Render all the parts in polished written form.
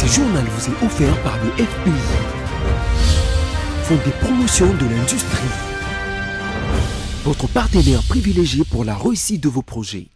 Ce journal vous est offert par le FPI, Fonds des promotions de l'industrie, votre partenaire privilégié pour la réussite de vos projets.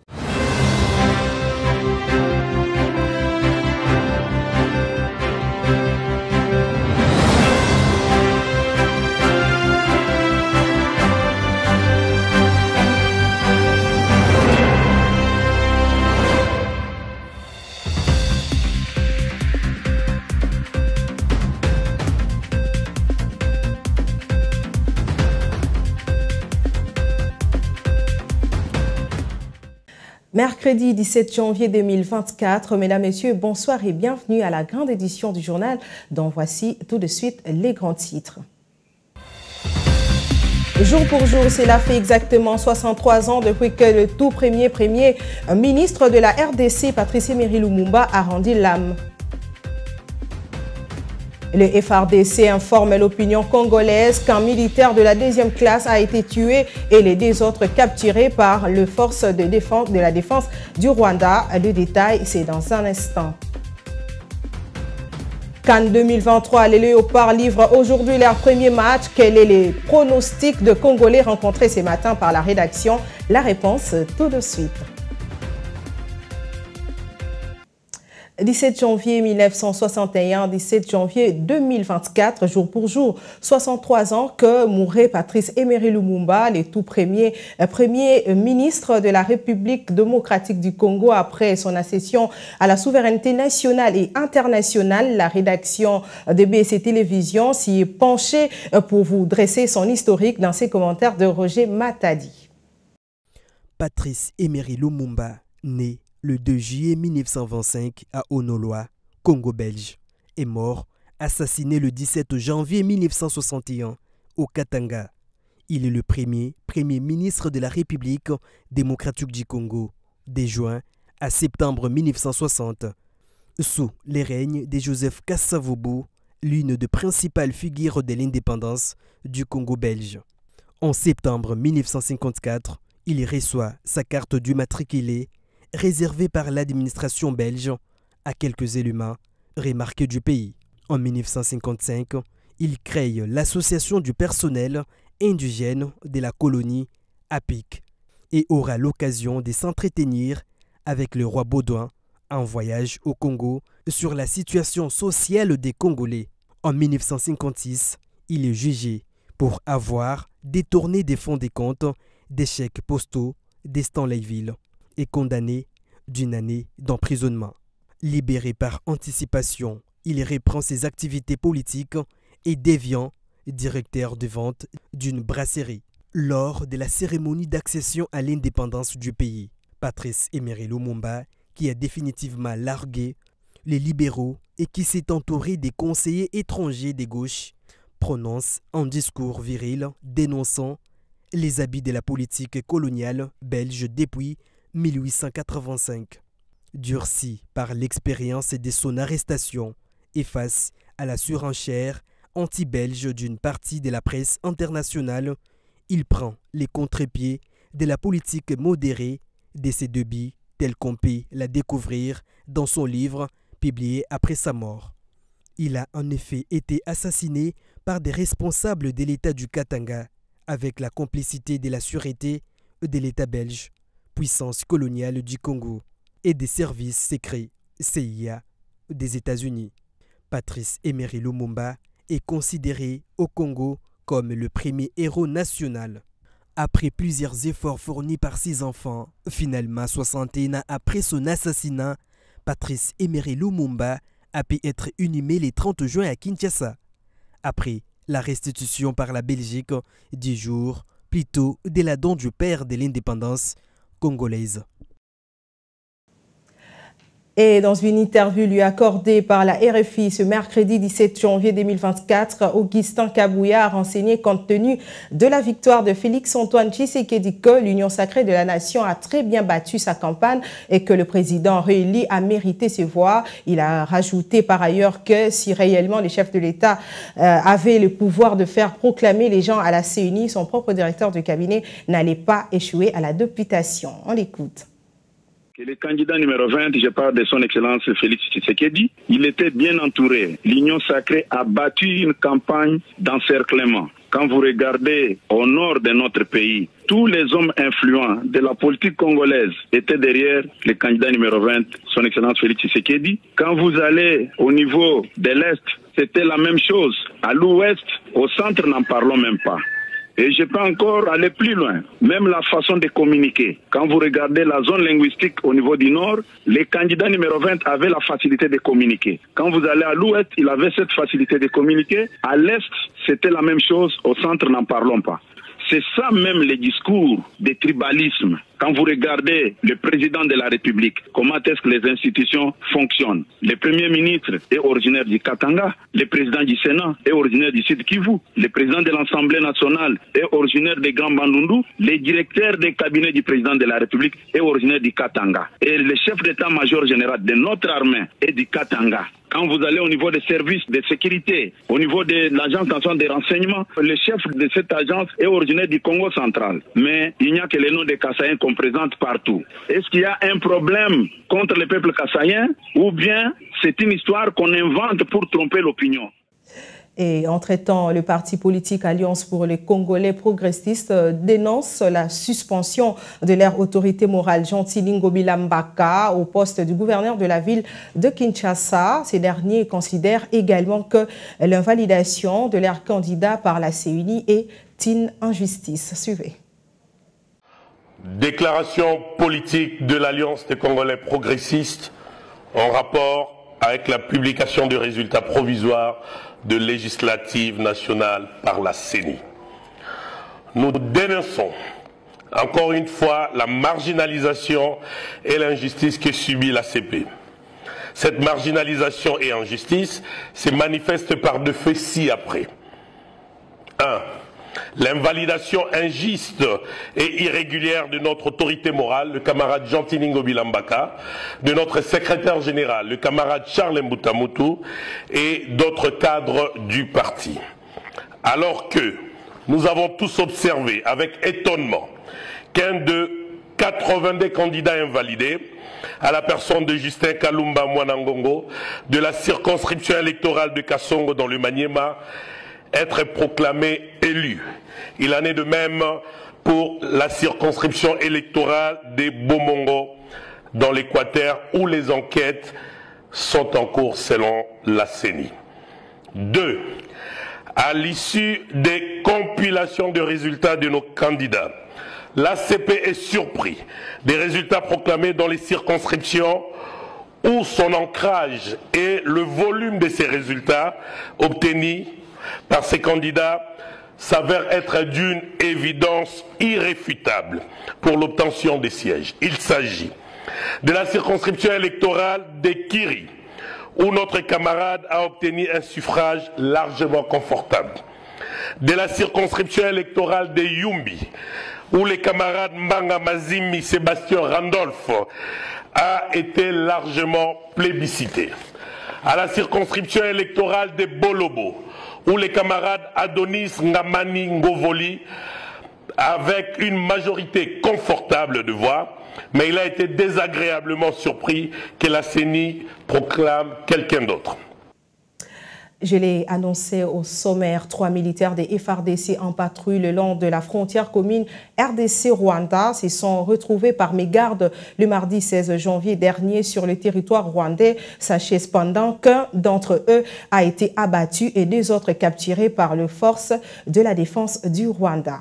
Mercredi 17 janvier 2024, mesdames, messieurs, bonsoir et bienvenue à la grande édition du journal dont voici tout de suite les grands titres. Jour pour jour, cela fait exactement 63 ans depuis que le tout premier ministre de la RDC, Patrice Emery Lumumba, a rendu l'âme. Le FARDC informe l'opinion congolaise qu'un militaire de la 2e classe a été tué et les 2 autres capturés par les forces de la défense du Rwanda. Le détail, c'est dans un instant. CAN 2023, les Léopards livrent aujourd'hui leur premier match. Quels sont les pronostics de Congolais rencontrés ce matin par la rédaction? La réponse tout de suite. 17 janvier 1961, 17 janvier 2024, jour pour jour, 63 ans que mourait Patrice Emery Lumumba, le tout premier ministre de la République démocratique du Congo après son accession à la souveraineté nationale et internationale. La rédaction de BC Télévision s'y est penchée pour vous dresser son historique dans ses commentaires de Roger Matadi. Patrice Emery Lumumba, né le 2 juillet 1925 à Onoloa, Congo belge, est mort, assassiné le 17 janvier 1961 au Katanga. Il est le premier ministre de la République démocratique du Congo, de juin à septembre 1960, sous les règnes de Joseph Kasavubu, l'une des principales figures de l'indépendance du Congo belge. En septembre 1954, il reçoit sa carte d'immatriculé réservé par l'administration belge à quelques éléments remarqués du pays. En 1955, il crée l'Association du personnel indigène de la colonie APIC et aura l'occasion de s'entretenir avec le roi Baudouin en voyage au Congo sur la situation sociale des Congolais. En 1956, il est jugé pour avoir détourné des fonds des comptes des chèques postaux de Stanleyville et condamné d'une année d'emprisonnement. Libéré par anticipation, il reprend ses activités politiques et devient directeur de vente d'une brasserie. Lors de la cérémonie d'accession à l'indépendance du pays, Patrice Emery Lumumba, qui a définitivement largué les libéraux et qui s'est entouré des conseillers étrangers de gauche, prononce un discours viril dénonçant les habits de la politique coloniale belge depuis 1885. Durci par l'expérience de son arrestation et face à la surenchère anti-belge d'une partie de la presse internationale, il prend les contre-pieds de la politique modérée de ses débits tels qu'on peut la découvrir dans son livre publié après sa mort. Il a en effet été assassiné par des responsables de l'État du Katanga avec la complicité de la sûreté de l'État belge, puissance coloniale du Congo, et des services secrets CIA des États-Unis. Patrice Emery Lumumba est considéré au Congo comme le premier héros national. Après plusieurs efforts fournis par ses enfants, finalement 61 ans après son assassinat, Patrice Emery Lumumba a pu être inhumé le 30 juin à Kinshasa, après la restitution par la Belgique 10 jours plus tôt de la don du père de l'indépendance congolaise. Et dans une interview lui accordée par la RFI ce mercredi 17 janvier 2024, Augustin Kabouya a renseigné compte tenu de la victoire de Félix-Antoine Tshisekedi que l'Union sacrée de la nation a très bien battu sa campagne et que le président réélu a mérité ses voix. Il a rajouté par ailleurs que si réellement les chefs de l'État avaient le pouvoir de faire proclamer les gens à la CENI, son propre directeur de cabinet n'allait pas échouer à la députation. On l'écoute. Le candidat numéro 20, je parle de son excellence Félix Tshisekedi, il était bien entouré. L'Union sacrée a battu une campagne d'encerclement. Quand vous regardez au nord de notre pays, tous les hommes influents de la politique congolaise étaient derrière le candidat numéro 20, son excellence Félix Tshisekedi. Quand vous allez au niveau de l'Est, c'était la même chose. À l'Ouest, au centre, n'en parlons même pas. Et je peux encore aller plus loin, même la façon de communiquer. Quand vous regardez la zone linguistique au niveau du Nord, les candidats numéro 20 avaient la facilité de communiquer. Quand vous allez à l'Ouest, il avait cette facilité de communiquer. À l'Est, c'était la même chose. Au centre, n'en parlons pas. C'est ça même le discours des tribalismes. Quand vous regardez le président de la République, comment est-ce que les institutions fonctionnent. Le Premier ministre est originaire du Katanga, le président du Sénat est originaire du Sud Kivu, le président de l'Assemblée nationale est originaire des Grands Bandundu, le directeur des cabinets du président de la République est originaire du Katanga. Et le chef d'état-major général de notre armée est du Katanga. Quand vous allez au niveau des services de sécurité, au niveau de l'agence nationale des renseignements, le chef de cette agence est originaire du Congo central. Mais il n'y a que les noms des Kassaïens qu'on présente partout. Est-ce qu'il y a un problème contre le peuple kassaïen ou bien c'est une histoire qu'on invente pour tromper l'opinion? Et entre-temps, le parti politique Alliance pour les Congolais progressistes dénonce la suspension de leur autorité morale Gentili Ngobila Mbaka au poste du gouverneur de la ville de Kinshasa. Ces derniers considèrent également que l'invalidation de leur candidat par la CENI est une injustice. Suivez. Déclaration politique de l'Alliance des Congolais progressistes en rapport avec la publication du résultat provisoire de législative nationale par la CENI. Nous dénonçons encore une fois la marginalisation et l'injustice que subit la CP. Cette marginalisation et injustice se manifeste par deux faits ci-après. 1. L'invalidation injuste et irrégulière de notre autorité morale, le camarade Gentili Ngobila Mbaka, de notre secrétaire général, le camarade Charles Mbutamutu, et d'autres cadres du parti. Alors que nous avons tous observé avec étonnement qu'un de 82 candidats invalidés, à la personne de Justin Kalumba Mwanangongo, de la circonscription électorale de Kassongo dans le Maniema, être proclamé élu. Il en est de même pour la circonscription électorale des Bomongo dans l'Équateur où les enquêtes sont en cours selon la CENI. 2. À l'issue des compilations de résultats de nos candidats, l'ACP est surpris des résultats proclamés dans les circonscriptions où son ancrage et le volume de ces résultats obtenus par ces candidats s'avère être d'une évidence irréfutable pour l'obtention des sièges. Il s'agit de la circonscription électorale des Kiri, où notre camarade a obtenu un suffrage largement confortable. De la circonscription électorale des Yumbi, où les camarades Mbanga Mazimi Sébastien Randolph a été largement plébiscité. À la circonscription électorale des Bolobo, où les camarades Adonis Ngamani Ngovoli, avec une majorité confortable de voix, mais il a été désagréablement surpris que la CENI proclame quelqu'un d'autre. Je l'ai annoncé au sommaire, 3 militaires des FARDC en patrouille le long de la frontière commune RDC-Rwanda se sont retrouvés par mégarde le mardi 16 janvier dernier sur le territoire rwandais. Sachez cependant qu'un d'entre eux a été abattu et 2 autres capturés par les forces de la défense du Rwanda.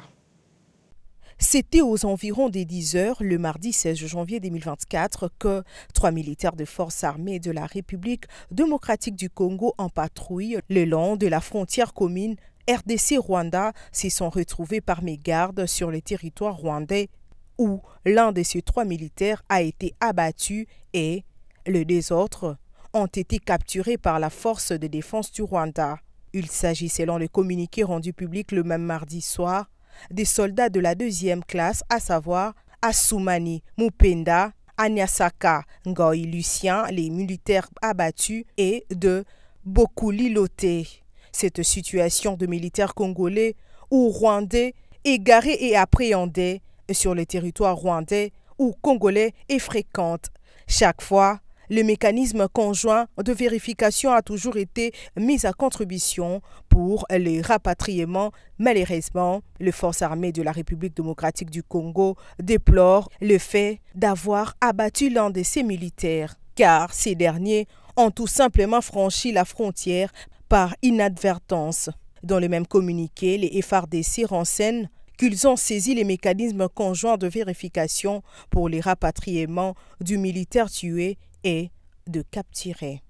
C'était aux environs des 10 heures, le mardi 16 janvier 2024, que 3 militaires de forces armées de la République démocratique du Congo en patrouille le long de la frontière commune RDC-Rwanda se sont retrouvés par mégarde sur le territoire rwandais où l'un de ces 3 militaires a été abattu et les 2 autres ont été capturés par la force de défense du Rwanda. Il s'agit, selon le communiqué rendu public le même mardi soir, des soldats de la 2e classe, à savoir Assoumani Mupenda, Anyasaka Ngoi Lucien, les militaires abattus, et de Bokuli Loté. Cette situation de militaires congolais ou rwandais égarés et appréhendés sur le territoire rwandais ou congolais est fréquente. Chaque fois, le mécanisme conjoint de vérification a toujours été mis à contribution pour les rapatriements. Malheureusement, les forces armées de la République démocratique du Congo déplorent le fait d'avoir abattu l'un de ses militaires, car ces derniers ont tout simplement franchi la frontière par inadvertance. Dans le même communiqué, les FARDC renseignent qu'ils ont saisi les mécanismes conjoints de vérification pour les rapatriements du militaire tué et de capturer.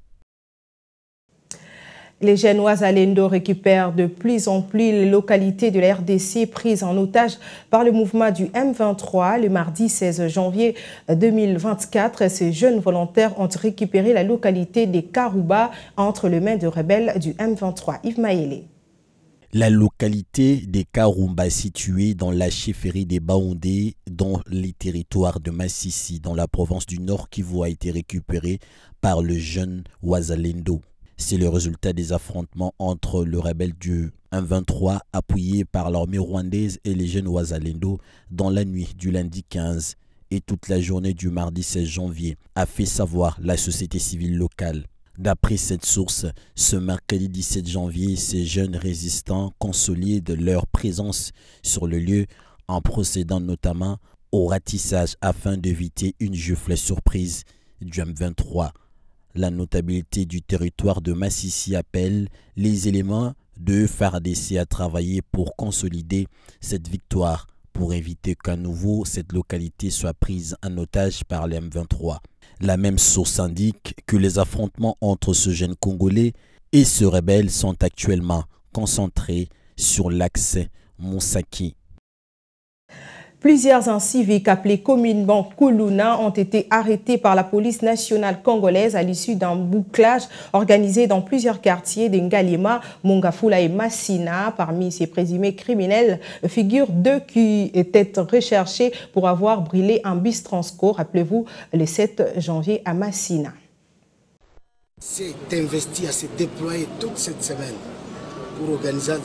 Les jeunes Wazalendo récupèrent de plus en plus les localités de la RDC prises en otage par le mouvement du M23. Le mardi 16 janvier 2024, ces jeunes volontaires ont récupéré la localité des Karouba entre les mains de rebelles du M23. Yves Maëlé. La localité des Karumba située dans la chefferie des Baoundé, dans les territoires de Massissi, dans la province du Nord Kivu, a été récupérée par le jeune Wazalendo. C'est le résultat des affrontements entre le rebelle du M23 appuyé par l'armée rwandaise et les jeunes Wazalendo dans la nuit du lundi 15 et toute la journée du mardi 16 janvier, a fait savoir la société civile locale. D'après cette source, ce mercredi 17 janvier, ces jeunes résistants consolident leur présence sur le lieu en procédant notamment au ratissage afin d'éviter une gifle surprise du M23. La notabilité du territoire de Massissi appelle les éléments de FARDC à travailler pour consolider cette victoire pour éviter qu'à nouveau cette localité soit prise en otage par les M23. La même source indique que les affrontements entre ce jeune Congolais et ce rebelle sont actuellement concentrés sur l'axe Moussaki. Plusieurs inciviques appelés communément Kuluna ont été arrêtés par la police nationale congolaise à l'issue d'un bouclage organisé dans plusieurs quartiers de Ngalema, Mongafula et Massina. Parmi ces présumés criminels figurent deux qui étaient recherchés pour avoir brûlé un bus Transco, rappelez-vous, le 7 janvier à Massina. C'est investi à se déployer toute cette semaine pour organiser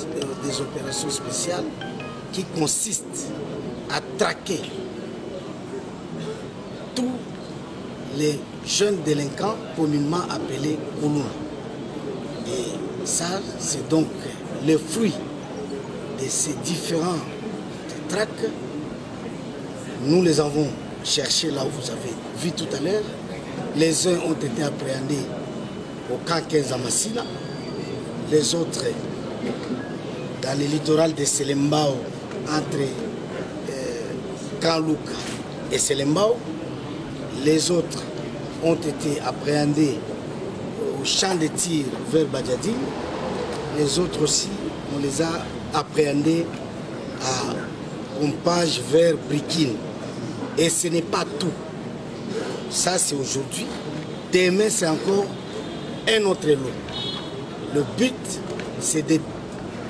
des opérations spéciales qui consistent à traquer tous les jeunes délinquants communément appelés Kuluna. Et ça, c'est donc le fruit de ces différents traques. Nous les avons cherchés là où vous avez vu tout à l'heure. Les uns ont été appréhendés au camp 15 à Massina, les autres dans le littoral de Selembao entre Kanlouka et Selembao. Les autres ont été appréhendés au champ de tir vers Badiadine. Les autres aussi, on les a appréhendés à Pompage vers Brikine. Et ce n'est pas tout. Ça, c'est aujourd'hui. Demain, c'est encore un autre lot. Le but, c'est de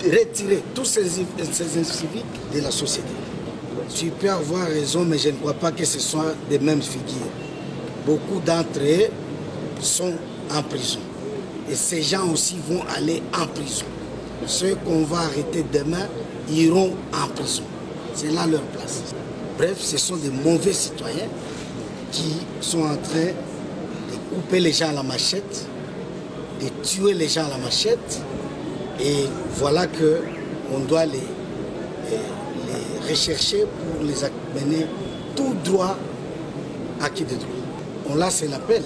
retirer tous ces inciviques de la société. Tu peux avoir raison, mais je ne crois pas que ce soit des mêmes figures. Beaucoup d'entre eux sont en prison. Et ces gens aussi vont aller en prison. Ceux qu'on va arrêter demain iront en prison. C'est là leur place. Bref, ce sont des mauvais citoyens qui sont en train de couper les gens à la machette, de tuer les gens à la machette. Et voilà qu'on doit les rechercher pour les amener tout droit à qui de droit. On lance l'appel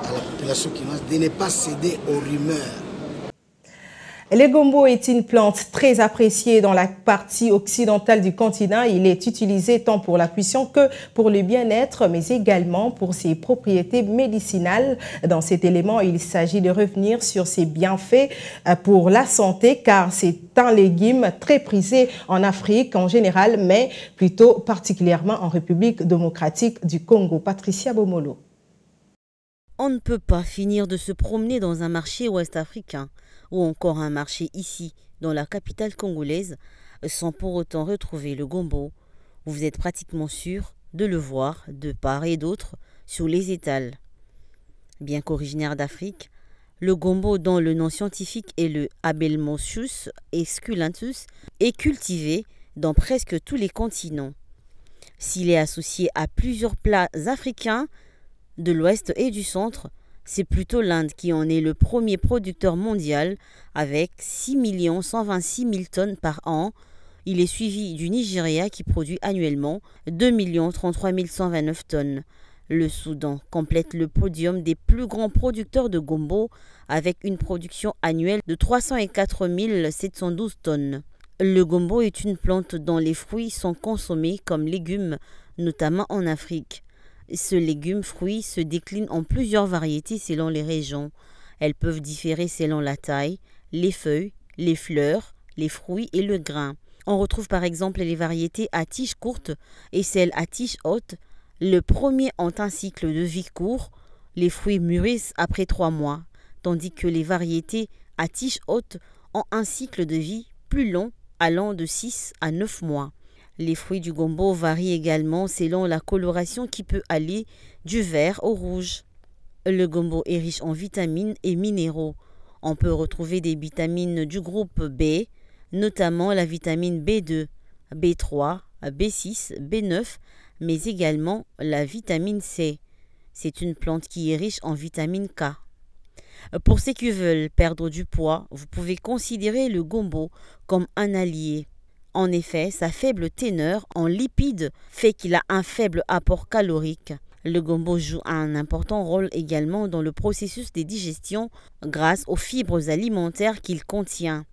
à la population quinoise de ne pas céder aux rumeurs. Le gombo est une plante très appréciée dans la partie occidentale du continent. Il est utilisé tant pour la cuisson que pour le bien-être, mais également pour ses propriétés médicinales. Dans cet élément, il s'agit de revenir sur ses bienfaits pour la santé, car c'est un légume très prisé en Afrique en général, mais plutôt particulièrement en République démocratique du Congo. Patricia Bomolo. On ne peut pas finir de se promener dans un marché ouest-africain ou encore un marché ici, dans la capitale congolaise, sans pour autant retrouver le gombo. Vous êtes pratiquement sûr de le voir de part et d'autre sur les étals. Bien qu'originaire d'Afrique, le gombo, dont le nom scientifique est le Abelmoschus esculentus, est cultivé dans presque tous les continents. S'il est associé à plusieurs plats africains de l'Ouest et du Centre, c'est plutôt l'Inde qui en est le premier producteur mondial avec 6 126 000 tonnes par an. Il est suivi du Nigeria qui produit annuellement 2 33 129 tonnes. Le Soudan complète le podium des plus grands producteurs de gombo avec une production annuelle de 304 712 tonnes. Le gombo est une plante dont les fruits sont consommés comme légumes, notamment en Afrique. Ce légume-fruit se décline en plusieurs variétés selon les régions. Elles peuvent différer selon la taille, les feuilles, les fleurs, les fruits et le grain. On retrouve par exemple les variétés à tiges courtes et celles à tiges hautes. Le premier ont un cycle de vie court, les fruits mûrissent après 3 mois, tandis que les variétés à tiges hautes ont un cycle de vie plus long, allant de 6 à 9 mois. Les fruits du gombo varient également selon la coloration qui peut aller du vert au rouge. Le gombo est riche en vitamines et minéraux. On peut retrouver des vitamines du groupe B, notamment la vitamine B2, B3, B6, B9, mais également la vitamine C. C'est une plante qui est riche en vitamine K. Pour ceux qui veulent perdre du poids, vous pouvez considérer le gombo comme un allié. En effet, sa faible teneur en lipides fait qu'il a un faible apport calorique. Le gombo joue un important rôle également dans le processus de digestion grâce aux fibres alimentaires qu'il contient.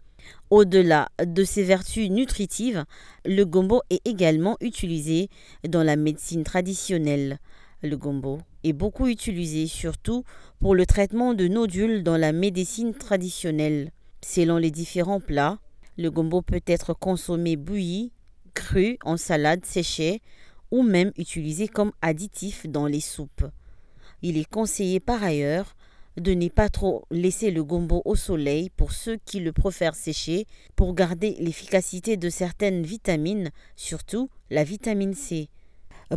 Au-delà de ses vertus nutritives, le gombo est également utilisé dans la médecine traditionnelle. Le gombo est beaucoup utilisé surtout pour le traitement de nodules dans la médecine traditionnelle. Selon les différents plats, le gombo peut être consommé bouilli, cru, en salade séchée ou même utilisé comme additif dans les soupes. Il est conseillé par ailleurs de ne pas trop laisser le gombo au soleil pour ceux qui le préfèrent sécher pour garder l'efficacité de certaines vitamines, surtout la vitamine C.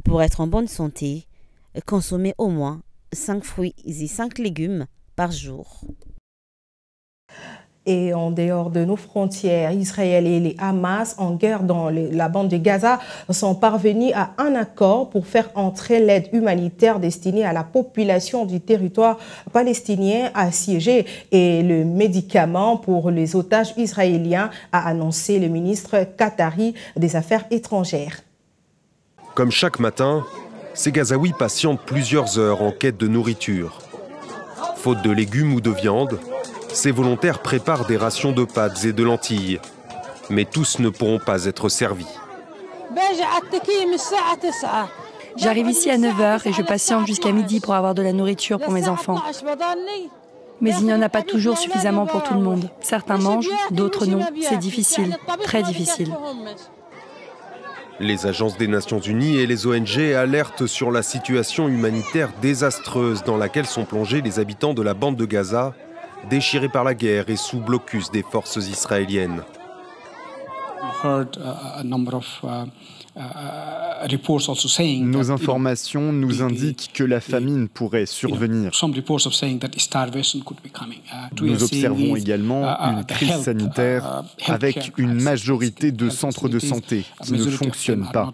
Pour être en bonne santé, consommez au moins 5 fruits et 5 légumes par jour. Et en dehors de nos frontières, Israël et les Hamas en guerre dans la bande de Gaza sont parvenus à un accord pour faire entrer l'aide humanitaire destinée à la population du territoire palestinien assiégé et le médicament pour les otages israéliens, a annoncé le ministre qatari des Affaires étrangères. Comme chaque matin, ces Gazaouis patientent plusieurs heures en quête de nourriture. Faute de légumes ou de viande, ces volontaires préparent des rations de pâtes et de lentilles. Mais tous ne pourront pas être servis. J'arrive ici à 9h et je patiente jusqu'à midi pour avoir de la nourriture pour mes enfants. Mais il n'y en a pas toujours suffisamment pour tout le monde. Certains mangent, d'autres non. C'est difficile, très difficile. Les agences des Nations Unies et les ONG alertent sur la situation humanitaire désastreuse dans laquelle sont plongés les habitants de la bande de Gaza, déchirés par la guerre et sous blocus des forces israéliennes. Nos informations nous indiquent que la famine pourrait survenir. Nous observons également une crise sanitaire avec une majorité de centres de santé qui ne fonctionnent pas.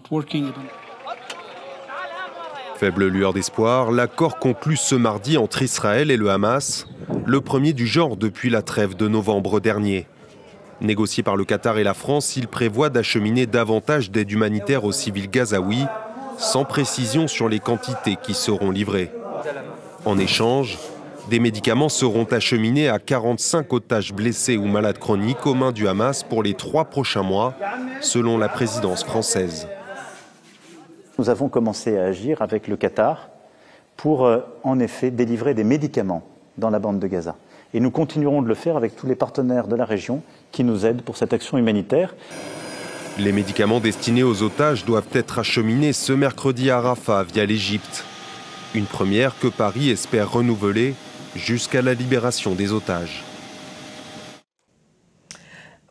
Faible lueur d'espoir, l'accord conclu ce mardi entre Israël et le Hamas, le premier du genre depuis la trêve de novembre dernier. Négocié par le Qatar et la France, il prévoit d'acheminer davantage d'aide humanitaire aux civils gazaouis, sans précision sur les quantités qui seront livrées. En échange, des médicaments seront acheminés à 45 otages blessés ou malades chroniques aux mains du Hamas pour les 3 prochains mois, selon la présidence française. Nous avons commencé à agir avec le Qatar pour, en effet, délivrer des médicaments dans la bande de Gaza. Et nous continuerons de le faire avec tous les partenaires de la région qui nous aident pour cette action humanitaire. Les médicaments destinés aux otages doivent être acheminés ce mercredi à Rafah via l'Égypte. Une première que Paris espère renouveler jusqu'à la libération des otages.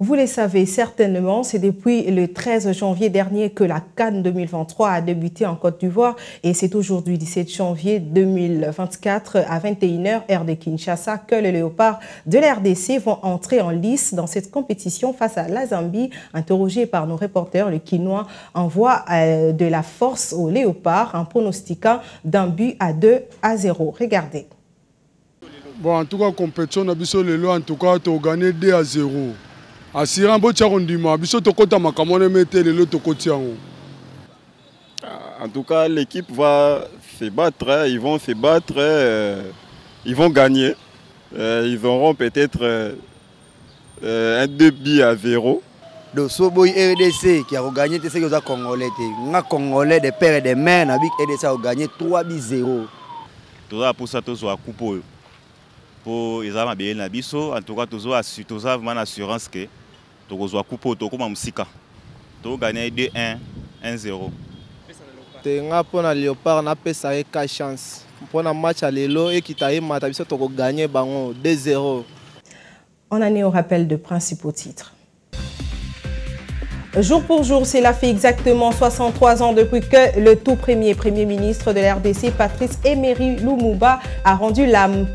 Vous le savez certainement, c'est depuis le 13 janvier dernier que la CAN 2023 a débuté en Côte d'Ivoire et c'est aujourd'hui, 17 janvier 2024 à 21h, heure de Kinshasa, que les léopards de la RDC vont entrer en lice dans cette compétition face à la Zambie. Interrogé par nos reporters, le Quinois envoie de la force aux léopards en pronostiquant d'un but à 2-0. Regardez. Bon, en tout cas, compétition, en tout cas, tu as gagné 2-0. En tout cas, l'équipe va se battre, ils vont se battre, ils vont gagner. Ils auront peut-être 2 buts à 0. Le Soboy RDC qui a gagné, c'est ce que Congolais. Les Congolais, des pères et des mères, RDC a gagné 3 buts 0. Tout ça pour ça, tout ça, pour les hommes bien nabiso, en tout cas, tout ça, vraiment assurance que tout ça, coupe, tout comme Msika, tout gagner 2-1, 1-0. Pour les léopards, on a fait ça 4 chances. Pour le match à l'élo et qui t'a ématabissé, tu as gagné 2-0. On en est au rappel de principaux titres. Jour pour jour, cela fait exactement 63 ans depuis que le tout premier ministre de la RDC, Patrice Emery Lumumba, a rendu l'âme.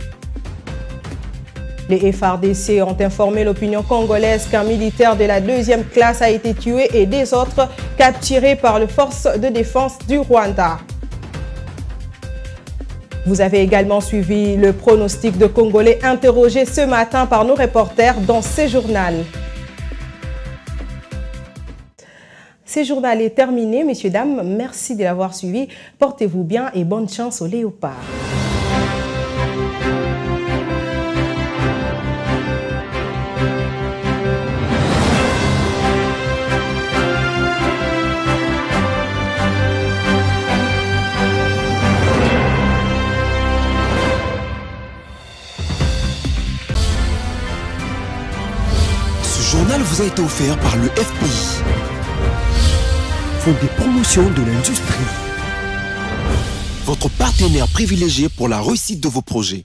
Les FARDC ont informé l'opinion congolaise qu'un militaire de la 2e classe a été tué et des autres capturés par les forces de défense du Rwanda. Vous avez également suivi le pronostic de Congolais interrogé ce matin par nos reporters dans ce journal. Ce journal est terminé, messieurs, dames. Merci de l'avoir suivi. Portez-vous bien et bonne chance aux léopards. Ce journal vous a été offert par le FPI. Fonds des promotions de l'industrie. Votre partenaire privilégié pour la réussite de vos projets.